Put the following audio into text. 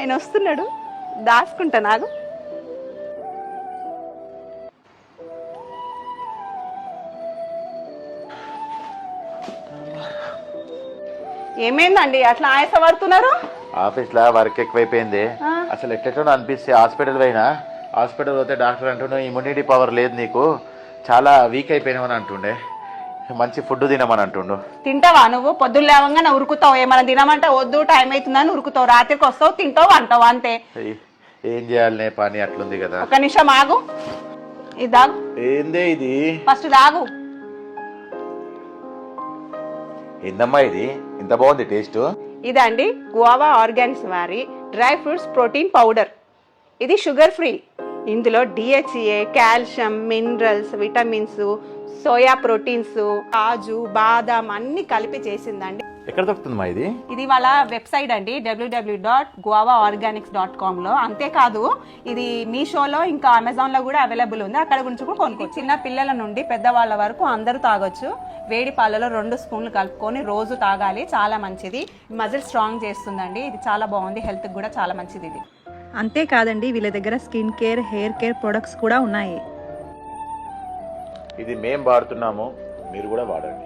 ఆయన వస్తున్నాడు, దాచుకుంటా నాకు. ఏమైందండి అట్లా ఆయాస పడుతున్నారు? ఆఫీస్ లో వర్క్ ఎక్కువైపోయింది. అసలు ఎట్లెట్లా అనిపిస్తే హాస్పిటల్ పోయినా, హాస్పిటల్ పోతే డాక్టర్ అంటున్నావు ఇమ్యూనిటీ పవర్ లేదు నీకు, చాలా వీక్ అయిపోయినామని అంటుండే. మంచి ఫుడ్ తినమని అంటుండు. తింటావా నువ్వు? పొద్దున్న లేవంగానే ఉరుకుతావు, ఏమైనా తినమంటే వద్దు టైం అవుతుందని ఉరుకుతావు, రాత్రికి వస్తావు తింటావు అంటావు అంతే. ఏం చేయాలనే పని అట్లుంది కదా. ఒక నిమిషం ఆగు, ఇది తాగు. ఏందే ఇది? ఫస్ట్ తాగు. ఏందమ్మా ఇది ఇంత బాగుంది టేస్ట్? ఇదండి గోవా ఆర్గానిక్స్ వారి డ్రై ఫ్రూట్స్ ప్రోటీన్ పౌడర్. ఇది షుగర్ ఫ్రీ. ఇందులో DHA, calcium, minerals, vitamins, soya proteins, కాజు, బాదాం అన్ని కలిపి చేసిందండి. ఎక్కడ దొరుకుతుందమ్మా ఇది? ఇది వాళ్ళ వెబ్సైట్ అండి, www.guavaorganics.com లో. అంతేకాదు ఇది మీషోలో ఇంకా అమెజాన్ లో కూడా అవైలబుల్ ఉంది, అక్కడ గురించి కూడా కొనుక్కోవచ్చు. చిన్న పిల్లల నుండి పెద్దవాళ్ళ వరకు అందరూ తాగొచ్చు. వేడి పాలలో 2 స్పూన్లు కలుపుకొని రోజు తాగాలి, చాలా మంచిది. మజిల్ స్ట్రాంగ్ చేస్తుందండి, ఇది చాలా బాగుంది, హెల్త్ కూడా చాలా మంచిది ఇది. అంతేకాదండి వీళ్ళ దగ్గర skin care, hair care products కూడా ఉన్నాయి. ఇది మేము వాడుతున్నాము, మీరు కూడా వాడండి.